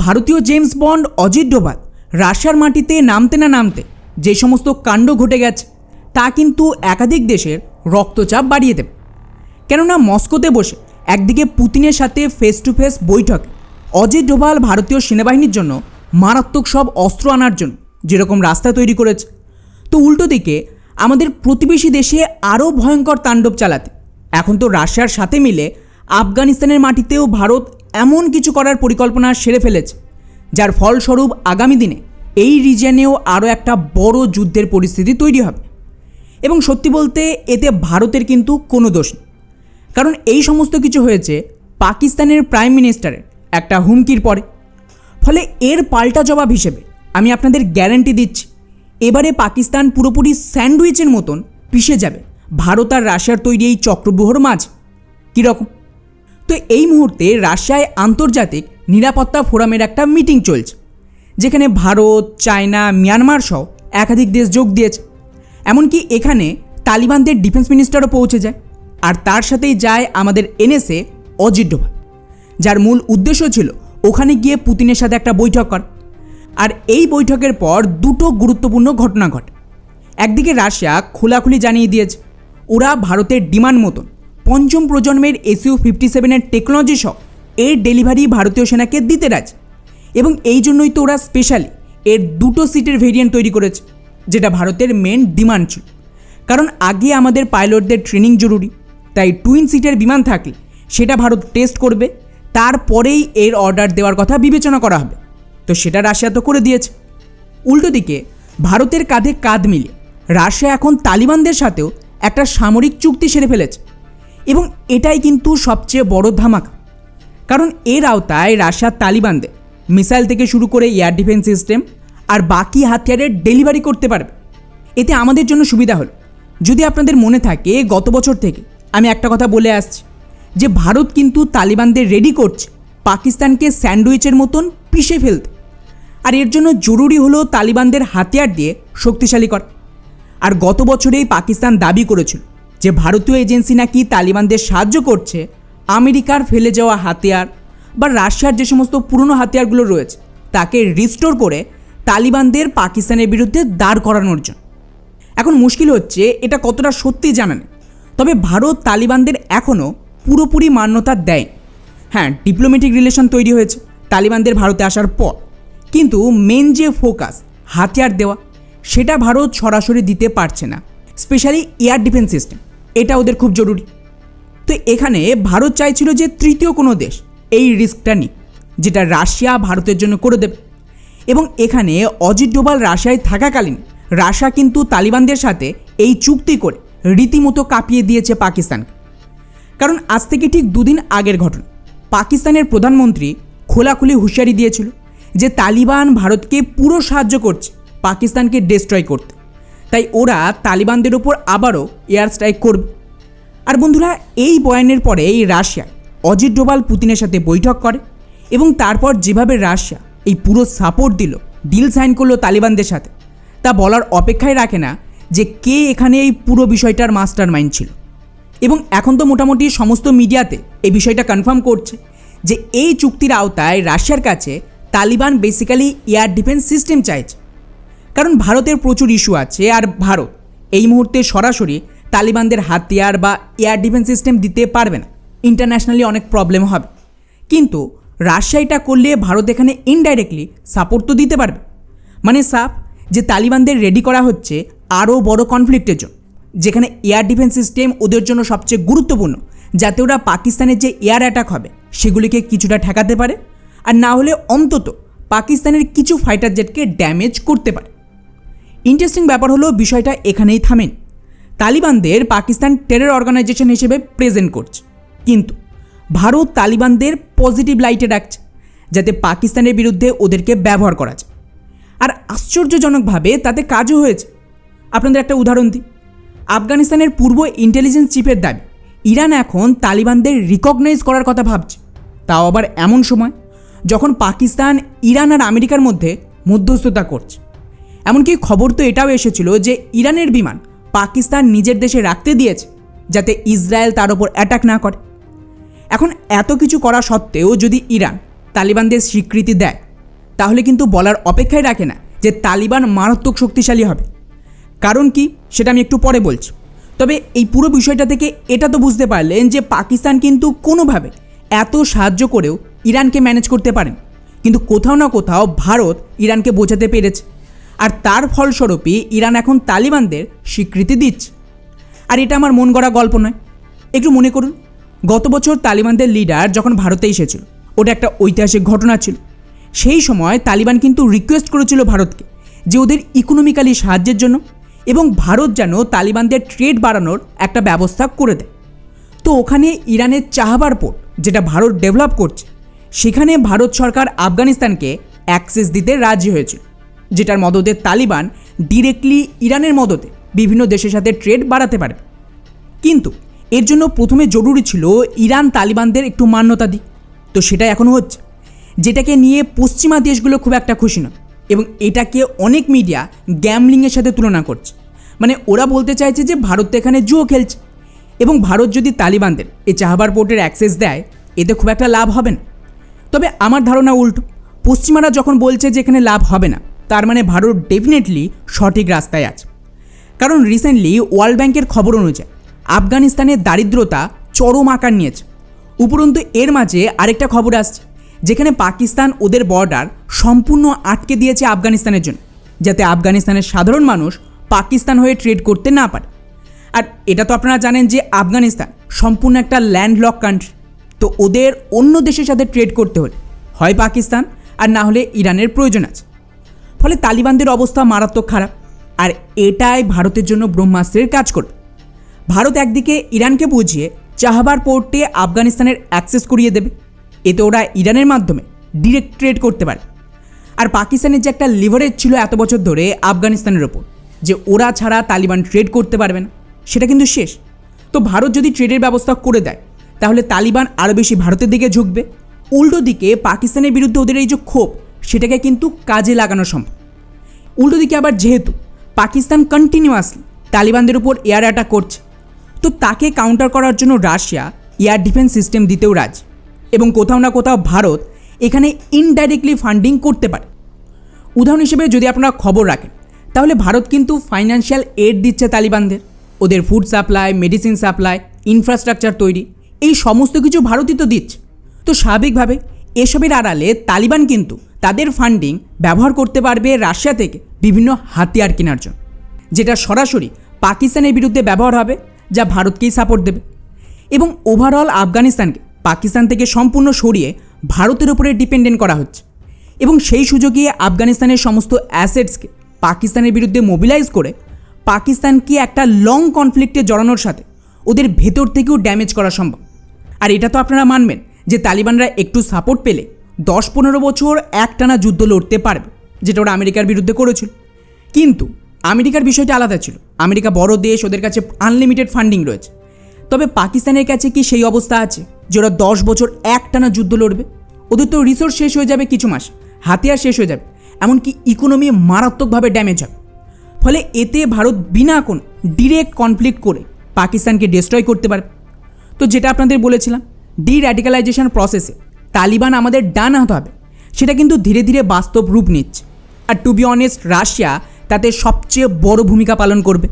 ভারতীয় James bond Ajit Doval রাশিয়ার মাটিতে নামতে না নামতে যে সমস্ত কাণ্ড ঘটে গেছে তা কিন্তু একাধিক দেশের রক্তচাপ বাড়িয়ে দেবে। কেননা মস্কোতে বসে একদিকে পুতিনের সাথে ফেস টু ফেস বৈঠকে অজিত ডোভাল ভারতীয় সেনাবাহিনীর জন্য মারাত্মক সব অস্ত্র আনার জন্য যেরকম রাস্তা তৈরি করেছে, তো উল্টো দিকে আমাদের প্রতিবেশী দেশে আরও ভয়ঙ্কর তাণ্ডব চালাতে এখন তো রাশিয়ার সাথে মিলে আফগানিস্তানের মাটিতেও ভারত এমন কিছু করার পরিকল্পনা সেরে ফেলেছে, যার ফলস্বরূপ আগামী দিনে এই রিজিয়নেও আরও একটা বড় যুদ্ধের পরিস্থিতি তৈরি হবে। এবং সত্যি বলতে এতে ভারতের কিন্তু কোনো দোষ নেই, কারণ এই সমস্ত কিছু হয়েছে পাকিস্তানের প্রাইম মিনিস্টারের একটা হুমকির পরে। ফলে এর পাল্টা জবাব হিসেবে আমি আপনাদের গ্যারান্টি দিচ্ছি, এবারে পাকিস্তান পুরোপুরি স্যান্ডউইচের মতন পিষে যাবে ভারত আর রাশিয়ার তৈরি এই চক্রব্যূহর মাঝ। কীরকম? তো এই মুহূর্তে রাশিয়ায় আন্তর্জাতিক নিরাপত্তা ফোরামের একটা মিটিং চলছে, যেখানে ভারত, চায়না, মিয়ানমার সহ একাধিক দেশ যোগ দিয়েছে। এমনকি এখানে তালিবানদের ডিফেন্স মিনিস্টারও পৌঁছে যায়, আর তার সাথেই যায় আমাদের এনএসএ অজিত ডোভাল, যার মূল উদ্দেশ্য ছিল ওখানে গিয়ে পুতিনের সাথে একটা বৈঠক করা। আর এই বৈঠকের পর দুটো গুরুত্বপূর্ণ ঘটনা ঘটে। একদিকে রাশিয়া খোলাখুলি জানিয়ে দিয়েছে ওরা ভারতের ডিমান্ড মতন পঞ্চম প্রজন্মের SU-57 টেকনোলজি সহ এর ডেলিভারি ভারতীয় সেনাকে দিতে রাজি, এবং এই জন্যই তো ওরা স্পেশালি এর 2টো সিটের ভেরিয়েন্ট তৈরি করেছে, যেটা ভারতের মেন ডিমান্ড ছিল। কারণ আগে আমাদের পাইলটদের ট্রেনিং জরুরি, তাই টুইন সিটের বিমান থাকলে সেটা ভারত টেস্ট করবে, তারপরেই এর অর্ডার দেওয়ার কথা বিবেচনা করা হবে। তো সেটা রাশিয়া তো করে দিয়েছে। উল্টো দিকে ভারতের কাঁধে কাঁধ মিলিয়ে রাশিয়া এখন তালিবানদের সাথেও একটা সামরিক চুক্তি সেরে ফেলেছে, এবং এটাই কিন্তু সবচেয়ে বড় ধামাকা। কারণ এর আওতায় রাশিয়া তালিবানদের মিসাইল থেকে শুরু করে এয়ার ডিফেন্স সিস্টেম আর বাকি হাতিয়ারের ডেলিভারি করতে পারবে। এতে আমাদের জন্য সুবিধা হলো, যদি আপনাদের মনে থাকে গত বছর থেকে আমি একটা কথা বলে আসছি যে ভারত কিন্তু তালিবানদের রেডি করছে পাকিস্তানকে স্যান্ডউইচের মতন পিষে ফেলতে, আর এর জন্য জরুরি হলো তালিবানদের হাতিয়ার দিয়ে শক্তিশালী করা। আর গত বছরেই পাকিস্তান দাবি করেছিল যে ভারতীয় এজেন্সি নাকি তালিবানদের সাহায্য করছে আমেরিকার ফেলে যাওয়া হাতিয়ার বা রাশিয়ার যে সমস্ত পুরনো হাতিয়ারগুলো রয়েছে তাকে রিস্টোর করে তালিবানদের পাকিস্তানের বিরুদ্ধে দাঁড় করানোর জন্য। এখন মুশকিল হচ্ছে এটা কতটা সত্যি জানা নেই, তবে ভারত তালিবানদের এখনও পুরোপুরি মান্যতা দেয়। হ্যাঁ, ডিপ্লোম্যাটিক রিলেশন তৈরি হয়েছে তালিবানদের ভারতে আসার পর, কিন্তু মেন যে ফোকাস হাতিয়ার দেওয়া সেটা ভারত সরাসরি দিতে পারছে না। স্পেশালি এয়ার ডিফেন্স সিস্টেম, এটা ওদের খুব জরুরি। তো এখানে ভারত চাইছিল যে তৃতীয় কোনো দেশ এই রিস্কটা নিক, যেটা রাশিয়া ভারতের জন্য করে দেবে। এবং এখানে অজিত ডোভাল রাশিয়ায় থাকাকালীন রাশিয়া কিন্তু তালিবানদের সাথে এই চুক্তি করে রীতিমতো কাঁপিয়ে দিয়েছে পাকিস্তানকে। কারণ আজ থেকে ঠিক 2 দিন আগের ঘটনা, পাকিস্তানের প্রধানমন্ত্রী খোলাখুলি হুঁশিয়ারি দিয়েছিল যে তালিবান ভারতকে পুরো সাহায্য করছে পাকিস্তানকে ডিস্ট্রয় করতে, তাই ওরা তালিবানদের ওপর আবারও এয়ার স্ট্রাইক করবে। আর বন্ধুরা, এই বয়ানের পরে এই রাশিয়া অজিত ডোভাল পুতিনের সাথে বৈঠক করে, এবং তারপর যেভাবে রাশিয়া এই পুরো সাপোর্ট দিল, ডিল সাইন করলো তালিবানদের সাথে, তা বলার অপেক্ষায় রাখে না যে কে এখানে এই পুরো বিষয়টার মাস্টার মাইন্ড ছিল। এবং এখন তো মোটামুটি সমস্ত মিডিয়াতে এই বিষয়টা কনফার্ম করছে যে এই চুক্তির আওতায় রাশিয়ার কাছে Taliban basically air defence system চাইছে। কারণ ভারতের প্রচুর ইস্যু আছে, আর ভারত এই মুহূর্তে সরাসরি তালিবানদের হাতিয়ার বা এয়ার ডিফেন্স সিস্টেম দিতে পারবে না, ইন্টারন্যাশনালি অনেক প্রবলেম হবে। কিন্তু রাশিয়া এটা করলে ভারত এখানে ইনডাইরেক্টলি সাপোর্ট তো দিতে পারবে। মানে সাফ যে তালিবানদের রেডি করা হচ্ছে আরও বড় কনফ্লিক্টের জন্য, যেখানে এয়ার ডিফেন্স সিস্টেম ওদের জন্য সবচেয়ে গুরুত্বপূর্ণ, যাতে ওরা পাকিস্তানের যে এয়ার অ্যাটাক হবে সেগুলিকে কিছুটা ঠেকাতে পারে, আর না হলে অন্তত পাকিস্তানের কিছু ফাইটার জেটকে ড্যামেজ করতে পারে। ইন্টারেস্টিং ব্যাপার হলো বিষয়টা এখানেই থামেন। তালিবানদের পাকিস্তান টেরর অর্গানাইজেশন হিসেবে প্রেজেন্ট করছে, কিন্তু ভারত তালিবানদের পজিটিভ লাইটে রাখছে যাতে পাকিস্তানের বিরুদ্ধে ওদেরকে ব্যবহার করা যায়। আর আশ্চর্যজনকভাবে তাতে কাজও হয়েছে। আপনাদের একটা উদাহরণ দিই, আফগানিস্তানের পূর্ব ইন্টেলিজেন্স চিফের দাবি ইরান এখন তালিবানদের রিকগনাইজ করার কথা ভাবছে, তাও আবার এমন সময় যখন পাকিস্তান ইরান আর আমেরিকার মধ্যে মধ্যস্থতা করছে। এমনকি খবর তো এটাও এসেছিল যে ইরানের বিমান পাকিস্তান নিজের দেশে রাখতে দিয়েছে যাতে ইসরায়েল তার ওপর অ্যাটাক না করে। এখন এত কিছু করা সত্ত্বেও যদি ইরান তালিবানদের স্বীকৃতি দেয়, তাহলে কিন্তু বলার অপেক্ষায় রাখে না যে তালিবান মারাত্মক শক্তিশালী হবে। কারণ কি সেটা আমি একটু পরে বলছি। তবে এই পুরো বিষয়টা থেকে এটা তো বুঝতে পারলেন যে পাকিস্তান কিন্তু কোনোভাবে এত সাহায্য করেও ইরানকে ম্যানেজ করতে পারেন, কিন্তু কোথাও না কোথাও ভারত ইরানকে বোঝাতে পেরেছে, আর তার ফলস্বরূপই ইরান এখন তালিবানদের স্বীকৃতি দিচ্ছে। আর এটা আমার মন গড়া গল্প নয়। একটু মনে করুন, গত বছর তালিবানদের লিডার যখন ভারতে এসেছিল, ওটা একটা ঐতিহাসিক ঘটনা ছিল। সেই সময় তালিবান কিন্তু রিকোয়েস্ট করেছিল ভারতকে যে ওদের ইকোনমিক্যালি সাহায্যের জন্য, এবং ভারত যেন তালিবানদের ট্রেড বাড়ানোর একটা ব্যবস্থা করে দেয়। তো ওখানে ইরানের চাহবার পোর্ট, যেটা ভারত ডেভেলপ করছে, সেখানে ভারত সরকার আফগানিস্তানকে অ্যাক্সেস দিতে রাজি হয়েছিল, যেটার মদতে তালিবান ডিরেক্টলি ইরানের মদতে বিভিন্ন দেশের সাথে ট্রেড বাড়াতে পারে। কিন্তু এর জন্য প্রথমে জরুরি ছিল ইরান তালিবানদের একটু মান্যতা দিক। তো সেটা এখনও হচ্ছে, যেটাকে নিয়ে পশ্চিমা দেশগুলো খুব একটা খুশি নয়, এবং এটাকে অনেক মিডিয়া গ্যামলিংয়ের সাথে তুলনা করছে। মানে ওরা বলতে চাইছে যে ভারত তো এখানে জুয়ো খেলছে, এবং ভারত যদি তালিবানদের এই চাহবার পোর্টের অ্যাক্সেস দেয়, এতে খুব একটা লাভ হবে না। তবে আমার ধারণা উল্টো। পশ্চিমারা যখন বলছে যে এখানে লাভ হবে না, তার মানে ভারত ডেফিনেটলি সঠিক রাস্তায় আছে। কারণ রিসেন্টলি ওয়ার্ল্ড ব্যাংকের খবর অনুযায়ী আফগানিস্তানের দারিদ্রতা চরম আকার নিয়েছে। উপরন্তু এর মাঝে আরেকটা খবর আসছে, যেখানে পাকিস্তান ওদের বর্ডার সম্পূর্ণ আটকে দিয়েছে আফগানিস্তানের জন্য, যাতে আফগানিস্তানের সাধারণ মানুষ পাকিস্তান হয়ে ট্রেড করতে না পারে। আর এটা তো আপনারা জানেন যে আফগানিস্তান সম্পূর্ণ একটা ল্যান্ডলক কান্ট্রি। তো ওদের অন্য দেশের সাথে ট্রেড করতে হলে হয় পাকিস্তান, আর না হলে ইরানের প্রয়োজন আছে। ফলে তালিবানদের অবস্থা মারাত্মক খারাপ, আর এটাই ভারতের জন্য ব্রহ্মাস্ত্রের কাজ করবে। ভারত একদিকে ইরানকে বুঝিয়ে চাহবার পোর্টে আফগানিস্তানের অ্যাক্সেস করিয়ে দেবে, এতে ওরা ইরানের মাধ্যমে ডিরেক্ট ট্রেড করতে পারে। আর পাকিস্তানের যে একটা লিভারেজ ছিল এত বছর ধরে আফগানিস্তানের ওপর, যে ওরা ছাড়া তালিবান ট্রেড করতে পারবে না, সেটা কিন্তু শেষ। তো ভারত যদি ট্রেডের ব্যবস্থা করে দেয়, তাহলে তালিবান আরও বেশি ভারতের দিকে ঝুঁকবে। উল্টো দিকে পাকিস্তানের বিরুদ্ধে ওদের এই যে ক্ষোভ, সেটাকে কিন্তু কাজে লাগানো সম্ভব। উল্টো দিকে আবার যেহেতু পাকিস্তান কন্টিনিউয়াসলি তালিবানদের উপর এয়ার অ্যাটাক করছে, তো তাকে কাউন্টার করার জন্য রাশিয়া এয়ার ডিফেন্স সিস্টেম দিতেও রাজি, এবং কোথাও না কোথাও ভারত এখানে ইনডাইরেক্টলি ফান্ডিং করতে পারে। উদাহরণ হিসেবে যদি আপনারা খবর রাখেন, তাহলে ভারত কিন্তু ফাইন্যান্সিয়াল এড দিচ্ছে তালিবানদের, ওদের food supply, medicine supply, infrastructure তৈরি, এই সমস্ত কিছু ভারতই তো দিচ্ছে। তো স্বাভাবিকভাবে এসবের আড়ালে তালিবান কিন্তু তাদের ফান্ডিং ব্যবহার করতে পারবে রাশিয়া থেকে বিভিন্ন হাতিয়ার কেনার জন্য, যেটা সরাসরি পাকিস্তানের বিরুদ্ধে ব্যবহার হবে, যা ভারতকেই সাপোর্ট দেবে। এবং ওভারঅল আফগানিস্তানকে পাকিস্তান থেকে সম্পূর্ণ সরিয়ে ভারতের উপরে ডিপেন্ডেন্ট করা হচ্ছে, এবং সেই সুযোগে আফগানিস্তানের সমস্ত অ্যাসেটসকে পাকিস্তানের বিরুদ্ধে মোবিলাইজ করে পাকিস্তানকে একটা লং কনফ্লিক্টে জড়ানোর সাথে ওদের ভেতর থেকেও ড্যামেজ করা সম্ভব। আর এটা তো আপনারা মানবেন যে তালিবানরা একটু সাপোর্ট পেলে 10-15 বছর একটানা যুদ্ধ লড়তে পারবে, যেটা ওরা আমেরিকার বিরুদ্ধে করেছিল। কিন্তু আমেরিকার বিষয়টা আলাদা ছিল। আমেরিকা বড় দেশ, ওদের কাছে আনলিমিটেড ফান্ডিং রয়েছে। তবে পাকিস্তানের কাছে কি সেই অবস্থা আছে যে ওরা 10 বছর একটানা যুদ্ধ লড়বে? ওদের তো রিসোর্স শেষ হয়ে যাবে কিছু মাস, হাতিয়ার শেষ হয়ে যাবে, এমনকি ইকোনমি মারাত্মকভাবে ড্যামেজ হবে। ফলে এতে ভারত বিনা কোনো ডিরেক্ট কনফ্লিক্ট করে পাকিস্তানকে ডিস্ট্রয় করতে পারবে। তো যেটা আপনাদের বলেছিলাম, ডি-র্যাডিক্যালাইজেশন প্রসেসে তালিবান আমাদের ডান হাত হবে, সেটা কিন্তু ধীরে ধীরে বাস্তব রূপ নিচ্ছে। আর টু বি অনেস্ট, রাশিয়া তাতে সবচেয়ে বড় ভূমিকা পালন করবে।